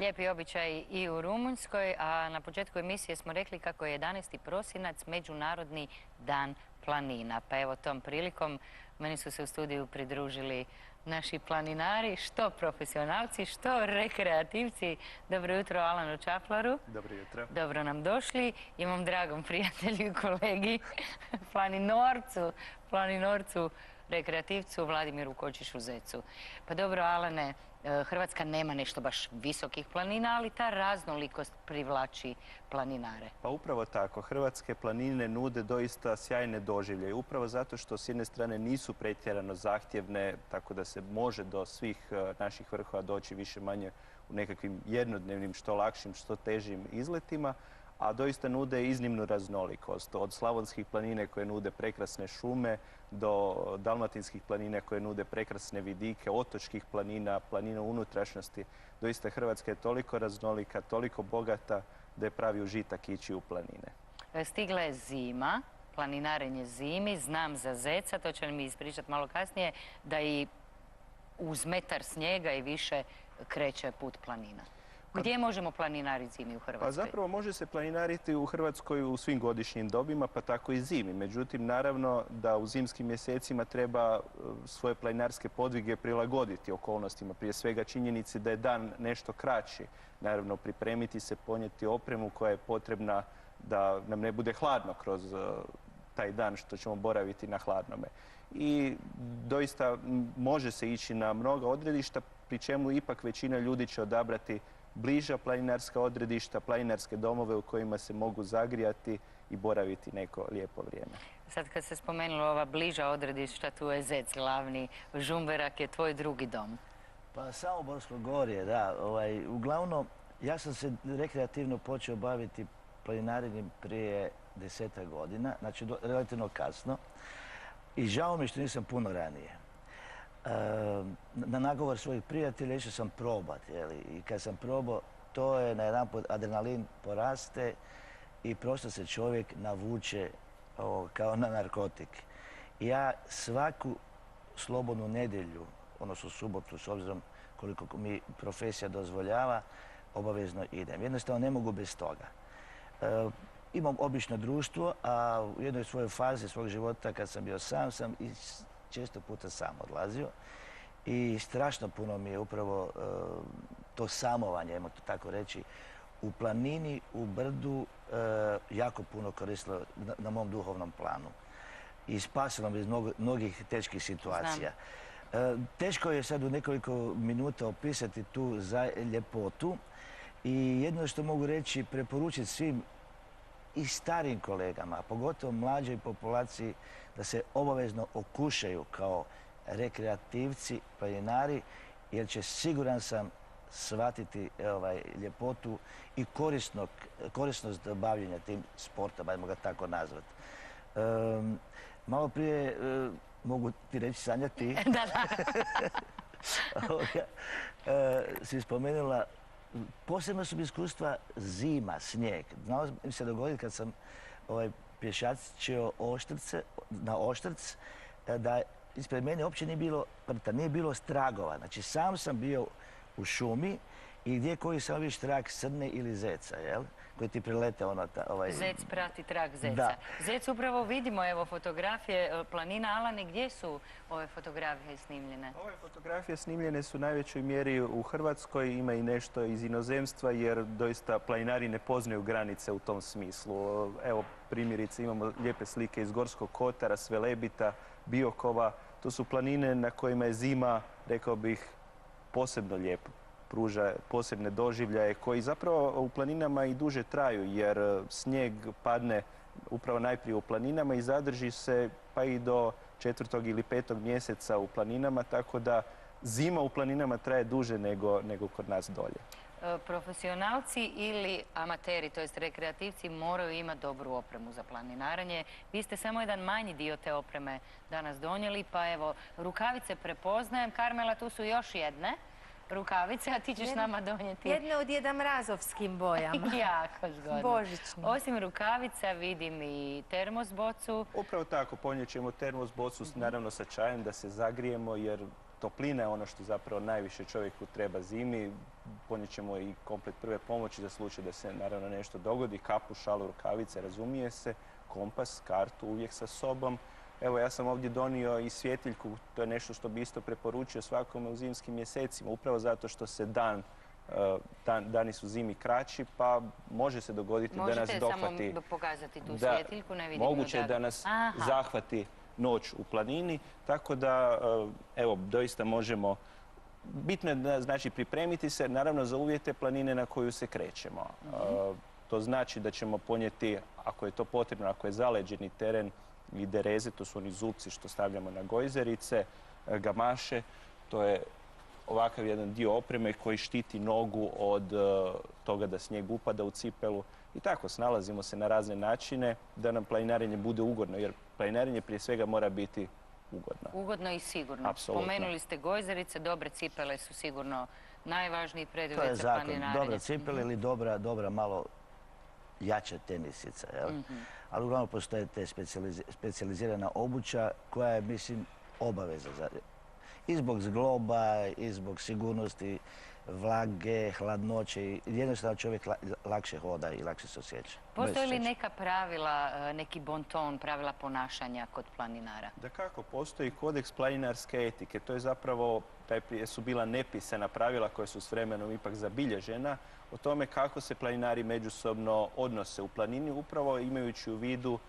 lijepi običaj i u Rumunjskoj, a na početku emisije smo rekli kako je 11. prosinac Međunarodni dan planina. Pa evo tom prilikom meni su se u studiju pridružili naši planinari, što profesionalci, što rekreativci. Dobro jutro Alanu Čaplaru. Dobro jutro. Dobro nam došli. I mom dragom prijatelju i kolegi, planinorcu, rekreativcu Vladimiru Kočišu Zecu. Pa dobro, Alane, Hrvatska nema nešto baš visokih planina, ali ta raznolikost privlači planinare. Pa upravo tako. Hrvatske planine nude doista sjajne doživlje. Upravo zato što s jedne strane nisu pretjerano zahtjevne, tako da se može do svih naših vrhova doći više manje u nekakvim jednodnevnim, što lakšim, što težim izletima, a doista nude iznimnu raznolikost. Od slavonskih planine koje nude prekrasne šume do dalmatinskih planine koje nude prekrasne vidike, otočkih planina, planina unutrašnjosti. Doista Hrvatska je toliko raznolika, toliko bogata da je pravi užitak ići u planine. Stigla je zima, planinarenje zimi, znam za Zeca, to će mi ispričati malo kasnije, da i uz metar snijega i više kreće put planina. Gdje možemo planinariti zimi u Hrvatskoj? Pa zapravo može se planinariti u Hrvatskoj u svim godišnjim dobima, pa tako i zimi. Međutim, naravno da u zimskim mjesecima treba svoje planinarske podvige prilagoditi okolnostima. Prije svega činjenici da je dan nešto kraći. Naravno, pripremiti se, ponijeti opremu koja je potrebna da nam ne bude hladno kroz taj dan što ćemo boraviti na hladnome. I doista može se ići na mnoga odredišta, pri čemu ipak većina ljudi će odabrati bliža planinarska odredišta, planinarske domove u kojima se mogu zagrijati i boraviti neko lijepo vrijeme. Sad kad se spomenula ova bliža odredišta, tu je Zec glavni, Žumberak je tvoj drugi dom. Pa Samoborsko gorje, da. Uglavnom, ja sam se rekreativno počeo baviti planinarenjem prije 10 godina, znači relativno kasno. I žao mi što nisam puno ranije. Na nagovor svojih prijatelja išao sam probati. I kad sam probao, to je na jedan put adrenalin poraste i prosto se čovjek navuče kao na narkotik. Ja svaku slobodnu nedjelju, odnosno subotu, s obzirom koliko mi profesija dozvoljava, obavezno idem. Jednostavno ne mogu bez toga. Imam obično društvo, a u jednoj svojoj fazi svog života kad sam bio sam i često puta sam odlazio i strašno puno mi je upravo to samovanje, ajmo to tako reći, u planini, u brdu jako puno koristilo na mom duhovnom planu. I spasilo me iz mnogih teških situacija. Teško je sad u nekoliko minuta opisati tu ljepotu i jedno što mogu reći, preporučiti svim i starijim kolegama, a pogotovo mlađoj populaciji, da se obavezno okušaju kao rekreativci, planinari, jer će, siguran sam, shvatiti ljepotu i korisnost bavljenja tim sportom, ajmo ga tako nazvati. Malo prije, mogu ti reći, Sanja, ti? Da. Si spomenula, posebno su mi iskustva zima, snijeg. Znalo mi se dogoditi kad sam pješačio na Oštrc, da ispred mene uopće nije bilo prta, nije bilo stragova. Znači sam sam bio u šumi i gdje koji sam vidiš trag srne ili zeca, jel? Koji ti prilete Zec prati trag zeca. Da. Zec upravo vidimo, evo, fotografije planina. Alane, gdje su ove fotografije snimljene? Ove fotografije snimljene su u najvećoj mjeri u Hrvatskoj, ima i nešto iz inozemstva jer doista planinari ne poznaju granice u tom smislu. Evo, primjerice, imamo lijepe slike iz Gorskog kotara, Svelebita, Biokova. To su planine na kojima je zima, rekao bih, posebno lijepo. Pruža posebne doživljaje koji zapravo u planinama i duže traju jer snijeg padne upravo najprije u planinama i zadrži se pa i do 4. ili 5. mjeseca u planinama, tako da zima u planinama traje duže nego kod nas dolje. Profesionalci ili amateri, to jest rekreativci, moraju imati dobru opremu za planinaranje. Vi ste samo jedan manji dio te opreme danas donijeli, pa evo, rukavice prepoznajem. Karmela, tu su još jedne rukavice, a ti ćeš nama donijeti... Jedne od jedamrazovskim bojama. Jako zgodno. Božićni. Osim rukavica vidim i termos bocu. Upravo tako, ponijet ćemo termos bocu naravno sa čajem da se zagrijemo jer toplina je ono što zapravo najviše čovjeku treba zimi. Ponijet ćemo i komplet prve pomoći za slučaj da se naravno nešto dogodi, kapu, šalu, rukavice, razumije se, kompas, kartu uvijek sa sobom. Evo, ja sam ovdje donio i svjetiljku, to je nešto što bi isto preporučio svakome u zimskim mjesecima, upravo zato što se dani su zimi kraći, pa može se dogoditi da nas dohvati... Možete samo pokazati tu svjetiljku, ne vidimo. Moguće je da nas zahvati noć u planini, tako da, evo, doista možemo... Bitno je da, znači, pripremiti se, naravno, za uvjete planine na koju se krećemo. To znači da ćemo ponijeti, ako je to potrebno, ako je zaleđeni teren i dereze, to su oni zupci što stavljamo na gojzerice, gamaše, to je ovakav jedan dio opreme koji štiti nogu od toga da snijeg upada u cipelu. I tako, snalazimo se na razne načine da nam planinarenje bude ugodno, jer planinarenje prije svega mora biti ugodno. Ugodno i sigurno. Apsolutno. Spomenuli ste gojzerice, dobre cipele su sigurno najvažniji preduvjet za planinarenje. To je zakon, dobra cipela ili dobra malo jača tenisica. Ali uglavnom postoje te specijalizirana obuća koja je, mislim, obaveza i zbog zgloba, i zbog sigurnosti, vlage, hladnoće. Jednostavno čovjek lakše hoda i lakše se osjeća. Postoje li neka pravila, neki bonton, pravila ponašanja kod planinara? Dakako, postoji kodeks planinarske etike. To je zapravo, prije su bila nepisana pravila koja su s vremenom ipak zabilježena o tome kako se planinari međusobno odnose u planini, upravo imajući u vidu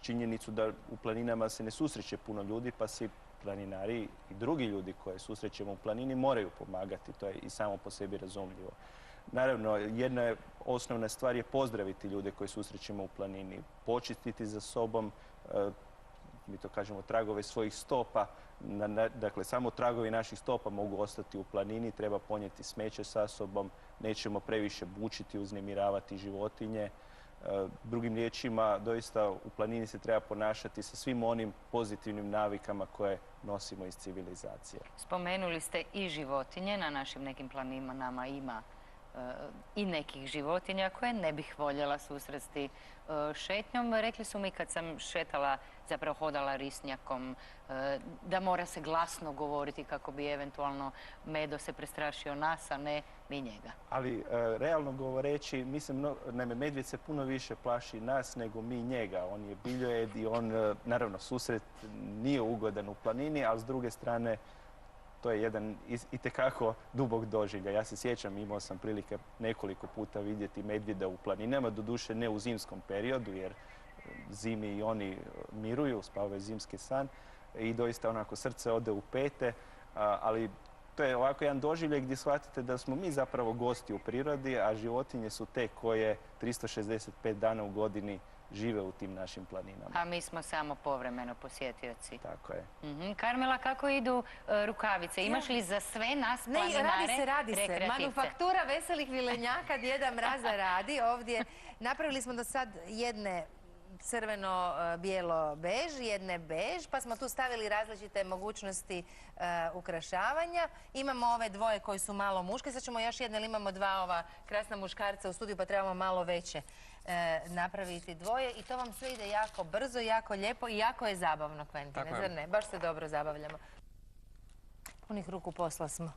činjenicu da u planinama se ne susreće puno ljudi, pa si planinari i drugi ljudi koje susrećemo u planini moraju pomagati. To je i samo po sebi razumljivo. Naravno, jedna osnovna stvar je pozdraviti ljude koje susrećemo u planini, počistiti za sobom, mi to kažemo, tragove svojih stopa. Dakle, samo tragovi naših stopa mogu ostati u planini, treba ponijeti smeće sa sobom, nećemo previše bučiti, uznemiravati životinje. Drugim riječima, doista u planini se treba ponašati sa svim onim pozitivnim navikama koje nosimo iz civilizacije. Spomenuli ste i životinje, na našim nekim planinama ima i nekih životinja koje ne bih voljela susresti šetnjom. Rekli su mi kad sam šetala, zapravo hodala risnjakom, da mora se glasno govoriti kako bi eventualno Medo se prestrašio nas, a ne mi njega. Ali realno govoreći, mislim, naime, medvjed se puno više plaši nas nego mi njega. On je biljojed i on, naravno, susret nije ugodan u planini, ali s druge strane to je jedan itekako dubok doživljaj. Ja se sjećam, imao sam prilike nekoliko puta vidjeti medvjeda u planinama, doduše ne u zimskom periodu, jer zimi i oni miruju, spavaju zimski san i doista onako srce ode u pete, ali to je ovako jedan doživljaj gdje shvatite da smo mi zapravo gosti u prirodi, a životinje su te koje 365 dana u godini žive u tim našim planinama. A mi smo samo povremeno posjetioci. Tako je. Karmela, kako idu rukavice? Imaš li za sve nas planinare radi se. Manufaktura veselih vilenjaka Djeda Mraza radi. Ovdje napravili smo do sad jedne crveno, bijelo, bež, jedne bež, pa smo tu stavili različite mogućnosti ukrašavanja. Imamo ove dvoje koji su malo muške, sad ćemo još jedne, ili imamo dva ova krasna muškarca u studiju, pa trebamo malo veće napraviti dvoje i to vam sve ide jako brzo, jako lijepo i jako je zabavno, Kventine, zar ne? Baš se dobro zabavljamo. Punih ruku posla smo.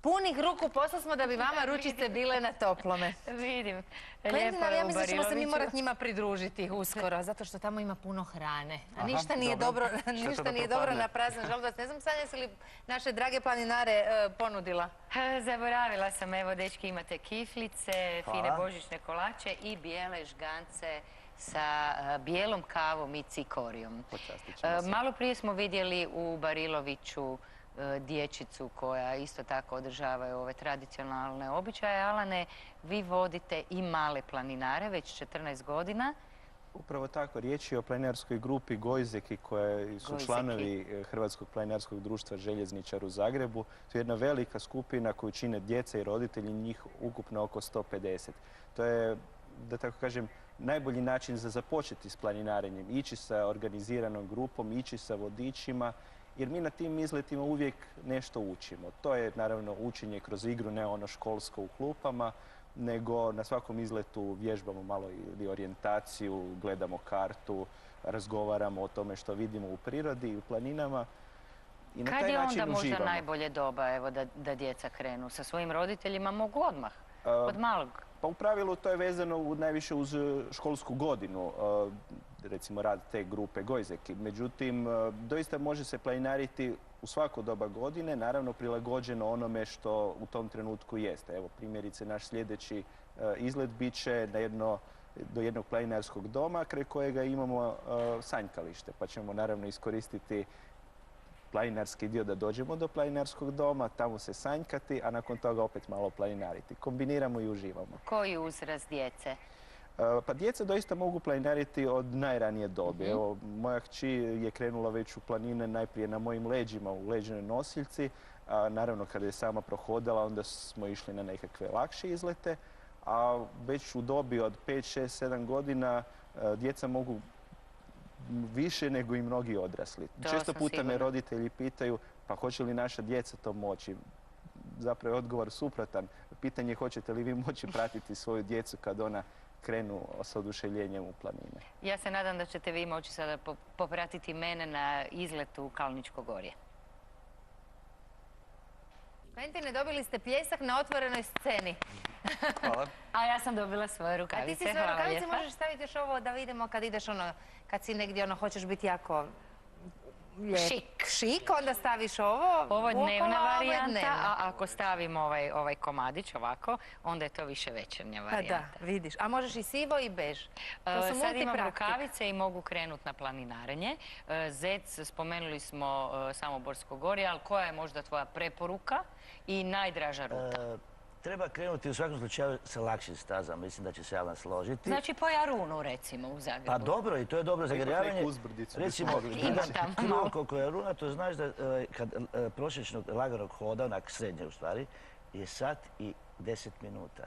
Punih ruku posla smo da bi vama ručice bile na toplome. Vidim. Kventina, ja mislim da ćemo se mi morati njima pridružiti uskoro, zato što tamo ima puno hrane. A ništa nije dobro na prazan želudac. Ne znam, Sanja, si li naše drage planinare ponudila? Zaboravila sam, evo, dečki, imate kiflice, fine božićne kolače i bijele žgance sa bijelom kavom i cikorijom. Malo prije smo vidjeli u Bariloviću dječicu koja isto tako održavaju ove tradicionalne običaje. Alane, vi vodite i male planinare već 14 godina. Upravo tako. Riječ je o planinarskoj grupi Gojzeki koji su članovi Hrvatskog planinarskog društva Željezničar u Zagrebu. To je jedna velika skupina koju čine djeca i roditelji, njih ukupno oko 150. To je, da tako kažem, najbolji način za započeti s planinarenjem. Ići sa organiziranom grupom, ići sa vodičima, jer mi na tim izletima uvijek nešto učimo. To je naravno učenje kroz igru, ne ono školsko u klupama, nego na svakom izletu vježbamo malo ili orijentaciju, gledamo kartu, razgovaramo o tome što vidimo u prirodi i u planinama. I na Kad taj je način onda možda uživamo. najbolje doba evo, da djeca krenu? Sa svojim roditeljima mogu odmah, od malog. Pa u pravilu to je vezano najviše uz školsku godinu, recimo rad te grupe Gojzeki. Međutim, doista može se planinariti u svako doba godine, naravno prilagođeno onome što u tom trenutku jeste. Evo primjerice naš sljedeći izlet bit će do jednog planinarskog doma kraj kojega imamo sanjkalište, pa ćemo naravno iskoristiti planinarski dio da dođemo do planinarskog doma, tamo se sanjkati, a nakon toga opet malo planinariti. Kombiniramo i uživamo. Koji uzrast djece? Pa djeca doista mogu planinariti od najranije dobi. Evo, moja kći je krenula već u planine najprije na mojim leđima, u leđnoj nosiljci. Naravno, kada je sama prohodala, onda smo išli na nekakve lakše izlete. A već u dobi od 5, 6, 7 godina djeca mogu više nego i mnogi odrasli. Često puta me roditelji pitaju pa hoće li naša djeca to moći. Zapravo je odgovor suprotan. Pitanje je hoćete li vi moći pratiti svoju djecu kad ona krenu s oduševljenjem u planine. Ja se nadam da ćete vi moći sada popratiti mene na izletu u Kalničko gorje. Kventine, dobili ste pljesak na otvorenoj sceni. Hvala. A ja sam dobila svoje A rukavice. ti si svoje rukavice, možeš staviti još ovo da vidimo kad ideš kad si negdje hoćeš biti jako šik, onda staviš ovo. Ovo je dnevna varijanta, a ako stavim ovaj komadić ovako, onda je to više večernja varijanta. Da, vidiš. A možeš i sivo i bež. Sad imam rukavice i mogu krenuti na planinarenje. Zec, spomenuli smo Samoborsko gorje, ali koja je možda tvoja preporuka i najdraža ruta? Treba krenuti u svakom slučaju sa lakšim stazama, mislim da će se Alan složiti. Znači po Jarunu recimo u Zagrebu. Pa dobro, i to je dobro za grijavanje. Recimo, krug oko Jaruna, to znaš da kad prosječnog laganog hoda, onak srednje u stvari, je 1 sat i 10 minuta.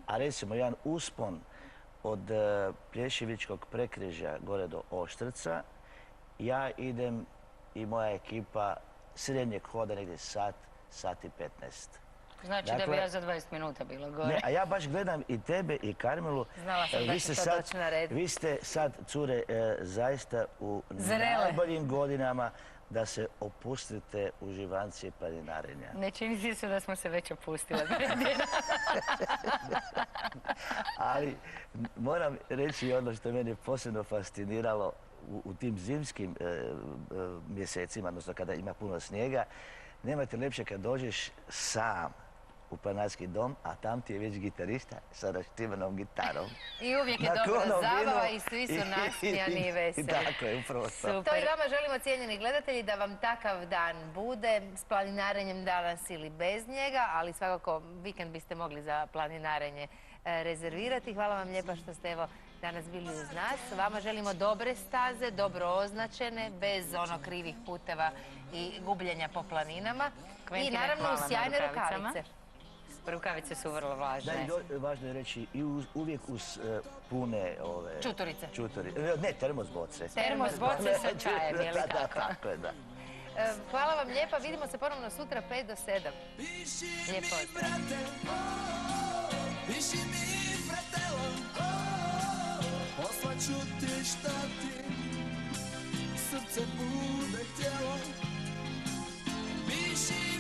A recimo jedan uspon od Plješivičkog prekrižja gore do Oštrca, ja idem i moja ekipa srednjeg hoda negdje 1 sat i 15. Znači da bi ja za 20 minuta bila gore. Ne, a ja baš gledam i tebe i Karmelu. Znala sam da će to doći na red. Vi ste sad, cure, zaista u najboljim godinama da se opustite u živancije planinarenja. Ne čini se da smo se već opustile. Ali moram reći ono što mene posebno fasciniralo u tim zimskim mjesecima, odnosno kada ima puno snijega, nemate lepše kad dođeš sam u planinarski dom, a tam ti je već gitarista sa raštivanom gitarom. I uvijek je dobra zabava i svi su nasmijani i veseli. Tako je, upravo to. To i vama želimo, cijenjeni gledatelji, da vam takav dan bude s planinarenjem danas ili bez njega, ali svakako vikend biste mogli za planinarenje rezervirati. Hvala vam lijepa što ste danas bili uz nas. Vama želimo dobre staze, dobro označene, bez krivih puteva i gubljenja po planinama. I naravno uz sjajne rukavice. Rukavice su vrlo važne. Važno je reći i uvijek uz pune čuturice. Ne, termosboce. Termosboce sa čajem, je li tako? Tako je, da. Hvala vam lijepa, vidimo se ponovno sutra 5 do 7. Lijep pozdrav. Piši mi, fratelo, poslaću ti šta ti srce bude htjelo. Piši